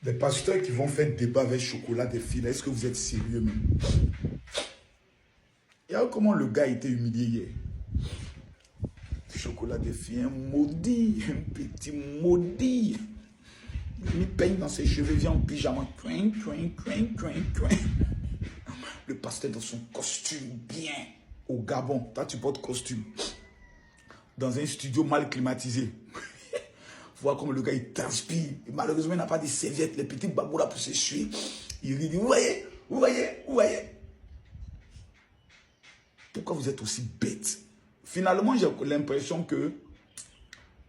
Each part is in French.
Des pasteurs qui vont faire débat avec chocolat des filles. Est-ce que vous êtes sérieux même? Et alors, comment le gars était humilié hier? Chocolat des filles, un maudit, un petit maudit. Il peigne dans ses cheveux, vient en pyjama. Le pasteur dans son costume, bien. Au Gabon, toi tu portes costume. Dans un studio mal climatisé. Voir comme le gars il transpire. Et malheureusement, il n'a pas de serviettes, les petits babous là pour s'essuyer. Il dit, vous voyez, vous voyez, vous voyez. Pourquoi vous êtes aussi bête? Finalement, j'ai l'impression que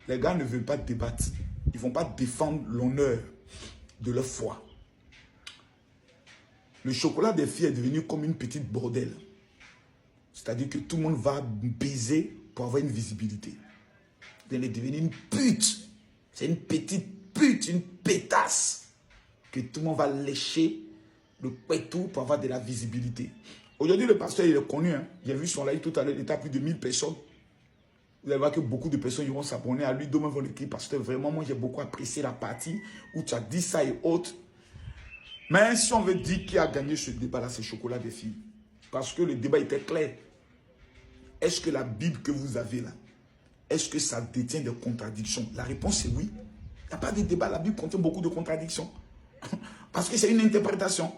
les gars ne veulent pas débattre. Ils ne vont pas défendre l'honneur de leur foi. Le chocolat des filles est devenu comme une petite bordelle. C'est-à-dire que tout le monde va baiser pour avoir une visibilité. Elle est devenue une pute. C'est une petite pute, une pétasse. Que tout le monde va lécher le pétou pour avoir de la visibilité. Aujourd'hui, le pasteur, il est connu. Hein. J'ai vu son live tout à l'heure, il était à plus de 1000 personnes. Vous allez voir que beaucoup de personnes vont s'abonner à lui. Demain, vont l'écrire. Pasteur, vraiment, moi, j'ai beaucoup apprécié la partie où tu as dit ça et autres. Mais si on veut dire qui a gagné ce débat-là, c'est Chocolat des filles. Parce que le débat était clair. Est-ce que la Bible que vous avez là, est-ce que ça détient des contradictions? La réponse est oui. Il n'y a pas de débat. La Bible contient beaucoup de contradictions. Parce que c'est une interprétation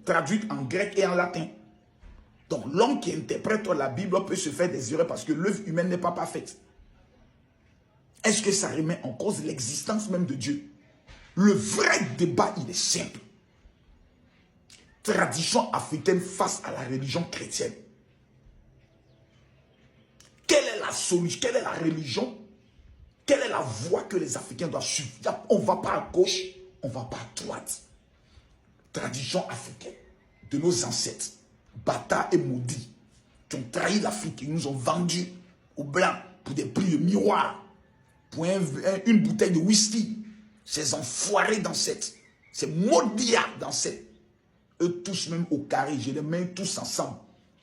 traduite en grec et en latin. Donc l'homme qui interprète la Bible peut se faire des erreurs parce que l'œuvre humaine n'est pas parfaite. Est-ce que ça remet en cause l'existence même de Dieu? Le vrai débat, il est simple. Tradition africaine face à la religion chrétienne. Quelle est la solution? Quelle est la religion? Quelle est la voie que les Africains doivent suivre? On ne va pas à gauche, on ne va pas à droite. Tradition africaine de nos ancêtres, bâtards et maudits, qui ont trahi l'Afrique, ils nous ont vendus aux Blancs pour des prix de miroir, pour une bouteille de whisky. Ces enfoirés d'ancêtres, ces maudits d'ancêtres, eux tous même au carré, je les mets tous ensemble.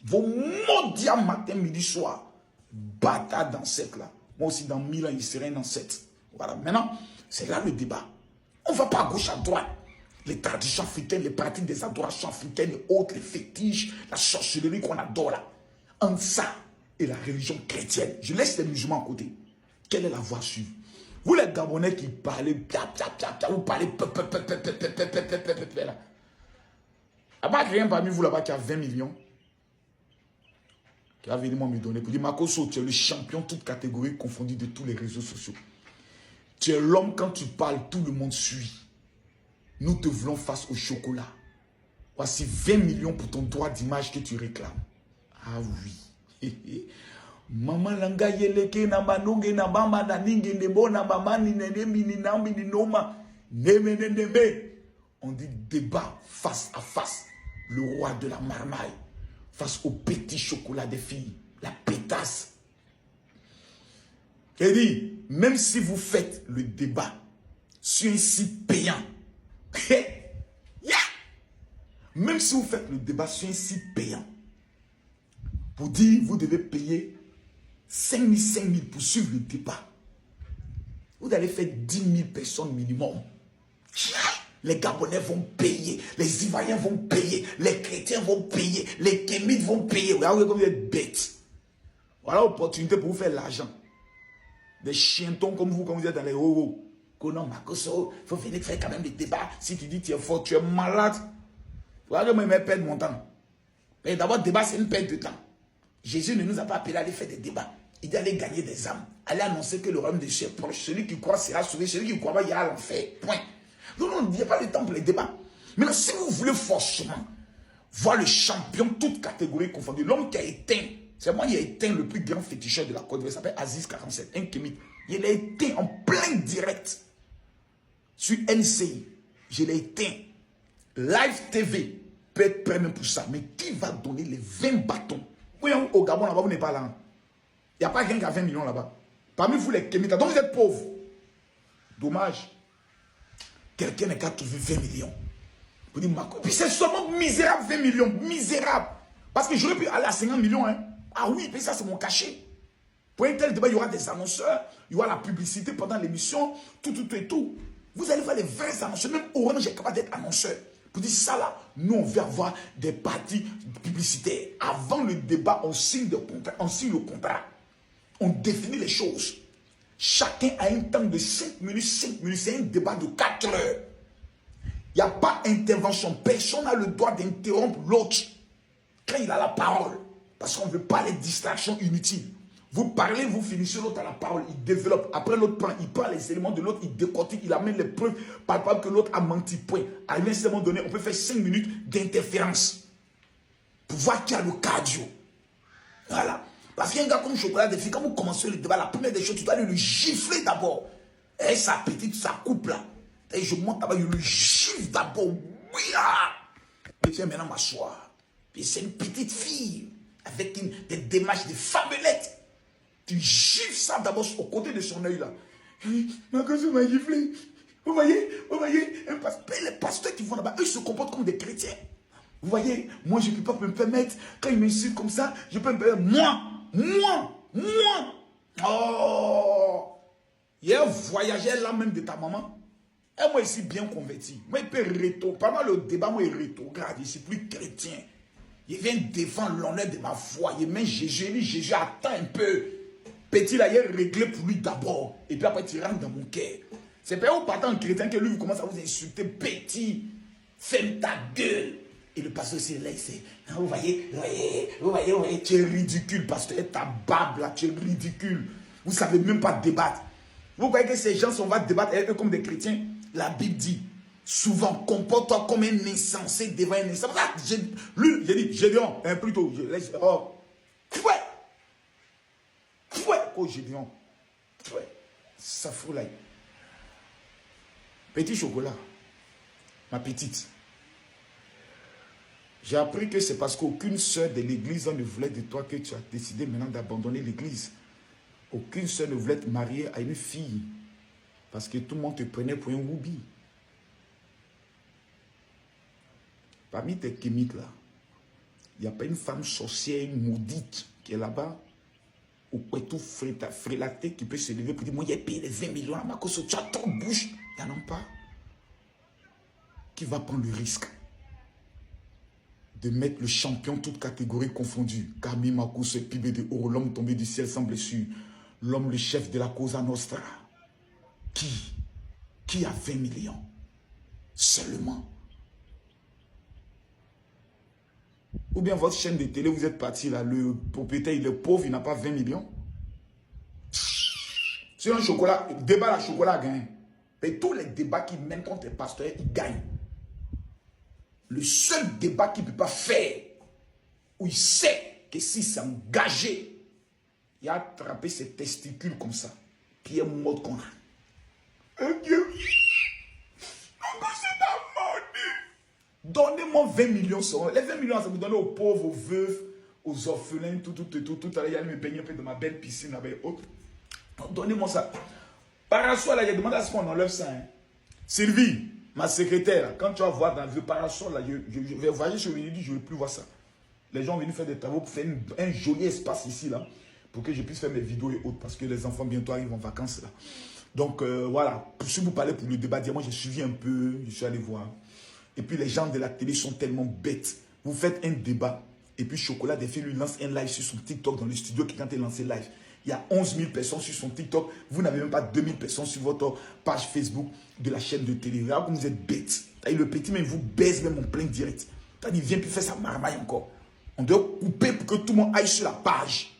Vos maudits matin, midi, soir. Bâtard d'ancêtre là. Moi aussi dans 1000 ans, il serait un ancêtre. Voilà, maintenant, c'est là le débat. On ne va pas à gauche, à droite. Les traditions africaines, les pratiques des adorations africaines, les autres, les fétiches, la sorcellerie qu'on adore là. Entre ça et la religion chrétienne. Je laisse les musulmans à côté. Quelle est la voie à suivre? Vous les Gabonais qui parlez, vous parlez, là. À part rien parmi vous là-bas qui a 20 millions. Qui va venir me donner pour dire Makoso, tu es le champion toute catégorie confondue de tous les réseaux sociaux. Tu es l'homme, quand tu parles, tout le monde suit. Nous te voulons face au chocolat. Voici 20 millions pour ton droit d'image que tu réclames. Ah oui. Maman langa yeleke na manonge na bamba na ninge nebo na mama ni nene mini nambi ni noma. Neme neme. On dit débat face à face. Le roi de la marmaille. Face au petit chocolat des filles, la pétasse. Il dit, même si vous faites le débat sur un site payant, même si vous faites le débat sur un site payant, pour dire, vous devez payer 5 000 pour suivre le débat, vous allez faire 10 000 personnes minimum. Les Gabonais vont payer, les Ivoiriens vont payer, les chrétiens vont payer, les Kémites vont payer. Regardez comme vous êtes bêtes. Voilà l'opportunité pour vous faire l'argent. Des chientons comme vous, quand vous êtes dans les euros. Conan Makoso, il faut venir faire quand même des débats. Si tu dis que tu es fort, tu es malade. Regardez, moi, je vais perdre mon temps. Mais d'abord, débat, c'est une perte de temps. Jésus ne nous a pas appelé à aller faire des débats. Il dit aller gagner des âmes. Aller annoncer que le royaume de Dieu est proche. Celui qui croit sera sauvé. Celui qui ne croit pas ira à l'enfer. Point. Non, il n'y a pas le temps pour les débats. Maintenant, si vous voulez forcément voir le champion, toute catégorie confondue, l'homme qui a éteint, c'est moi qui a éteint le plus grand féticheur de la Côte d'Ivoire, il s'appelle Aziz 47, un kémite. Il l'a éteint en plein direct sur NCI. Je l'ai éteint. Live TV peut être prêt même pour ça. Mais qui va donner les 20 bâtons? Oui, au Gabon, là-bas, vous n'êtes pas là. Il n'y a pas quelqu'un qui a 20 millions là-bas. Parmi vous, les kémites, donc vous êtes pauvres. Dommage. Quelqu'un n'a qu'à trouver 20 millions. Vous dites, puis c'est seulement misérable 20 millions. Misérable. Parce que j'aurais pu aller à 50 millions. Hein. Ah oui, puis ça c'est mon cachet. Pour un tel débat, il y aura des annonceurs, il y aura la publicité pendant l'émission, tout et tout. Vous allez faire les vrais annonceurs. Même Orange est capable d'être annonceur. Pour dire ça là, nous on veut avoir des parties publicitaires. Avant le débat, on signe le contrat. On définit les choses. Chacun a un temps de 5 minutes, 5 minutes. C'est un débat de 4 heures. Il n'y a pas d'intervention. Personne n'a le droit d'interrompre l'autre quand il a la parole. Parce qu'on ne veut pas les distractions inutiles. Vous parlez, vous finissez, l'autre à la parole, il développe. Après, l'autre prend les éléments de l'autre, il décortique, il amène les preuves palpables que l'autre a menti. Point. À un moment donné, on peut faire 5 minutes d'interférence pour voir qui a le cardio. Voilà. Parce qu'il y a un gars comme Chocolat des filles, quand vous commencez le débat, la première des choses, tu dois aller le gifler d'abord. Et sa petite, sa coupe là. Et je monte là-bas, je le gifle d'abord. Oui, ah. Et viens maintenant m'asseoir. Puis c'est une petite fille avec des démarches de fabelette. Tu gifles ça d'abord au côté de son œil là. Ma cause m'a giflé. Vous voyez, les pasteurs qui vont là-bas, eux se comportent comme des chrétiens. Vous voyez, moi je ne peux pas me permettre, quand ils m'insultent comme ça, je peux me permettre, moi. Oh, il y a un voyageur là même de ta maman. Et moi ici bien converti. Moi il peut rétro. Pendant le débat, moi il rétrograde, je ne suis plus chrétien. Il vient défendre l'honneur de ma foi. Il met Jésus, il dit Jésus, attends un peu. Petit là, il est réglé pour lui d'abord. Et puis après, tu rentres dans mon cœur. C'est pas au partant chrétien que lui, vous commence à vous insulter. Petit, ferme ta gueule. Et le pasteur aussi, là, il sait. Vous voyez, tu es ridicule, pasteur. Ta barbe là, tu es ridicule. Vous ne savez même pas débattre. Vous voyez que ces gens, on va débattre avec eux comme des chrétiens. La Bible dit, souvent, comporte-toi comme un insensé devant un insensé. Lui, j'ai dit, Gédéon, plutôt, je laisse. Oh, oh Gédéon. Ça fout là. Petit chocolat. Ma petite. J'ai appris que c'est parce qu'aucune sœur de l'église ne voulait de toi que tu as décidé maintenant d'abandonner l'église. Aucune sœur ne voulait te marier à une fille. Parce que tout le monde te prenait pour un woubi. Parmi tes kémites là, il n'y a pas une femme sorcière, une maudite qui est là-bas, ou tout frélaté qui peut se lever pour dire, moi j'ai payé les 20 millions à ma cause, tu as ton bouche. Il n'y en a pas. Qui va prendre le risque de mettre le champion, toutes catégories confondues. Camille Makoso, Pibé de Oro, l'homme tombé du ciel sans blessure. L'homme, le chef de la Cosa Nostra. Qui a 20 millions seulement? Ou bien votre chaîne de télé, vous êtes parti là, le propriétaire, il est pauvre, il n'a pas 20 millions. C'est un chocolat, le débat, la chocolat gagne. Et tous les débats qui mènent contre les pasteurs, ils gagnent. Le seul débat qu'il ne peut pas faire, où il sait que s'il s'est engagé, il a attrapé ses testicules comme ça. Puis il est mort qu'on a. Dieu, donnez-moi 20 millions seulement. Les 20 millions, ça vous donne aux pauvres, aux veuves, aux orphelins, tout. À l'heure, il me baigner dans ma belle piscine avec autres. Donnez-moi ça. Parasol, là, il a demandé à ce qu'on enlève ça. Hein. Sylvie, ma secrétaire, quand tu vas voir dans le vieux parasol, là, je vais voyager sur le dit, je ne veux plus voir ça. Les gens viennent faire des travaux pour faire un joli espace ici, là, pour que je puisse faire mes vidéos et autres, parce que les enfants bientôt arrivent en vacances, là. Donc, voilà. Si vous parlez pour le débat, moi, j'ai suivi un peu, je suis allé voir. Et puis, les gens de la télé sont tellement bêtes. Vous faites un débat, et puis Chocolat des filles lui lance un live sur son TikTok dans le studio qui, quand il lance live, il y a 11 000 personnes sur son TikTok. Vous n'avez même pas 2 000 personnes sur votre page Facebook de la chaîne de télé. Regarde comme vous êtes bêtes. Et le petit même vous baise même en plein direct. Il vient plus faire sa marmaille encore. On doit couper pour que tout le monde aille sur la page.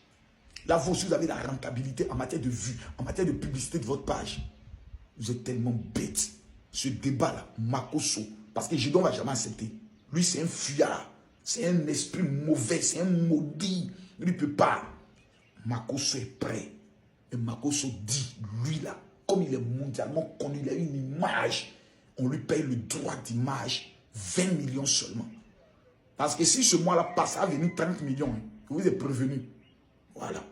Là, vous avez la rentabilité en matière de vues, en matière de publicité de votre page. Vous êtes tellement bêtes. Ce débat-là, Makoso, parce que Gédon ne va jamais accepter. Lui, c'est un fuyard. C'est un esprit mauvais. C'est un maudit. Il ne peut pas. Makoso est prêt. Et Makoso dit, lui là, comme il est mondialement connu, il a une image. On lui paye le droit d'image. 20 millions seulement. Parce que si ce mois-là passe, ça va venir 30 millions. Hein, vous êtes prévenu. Voilà.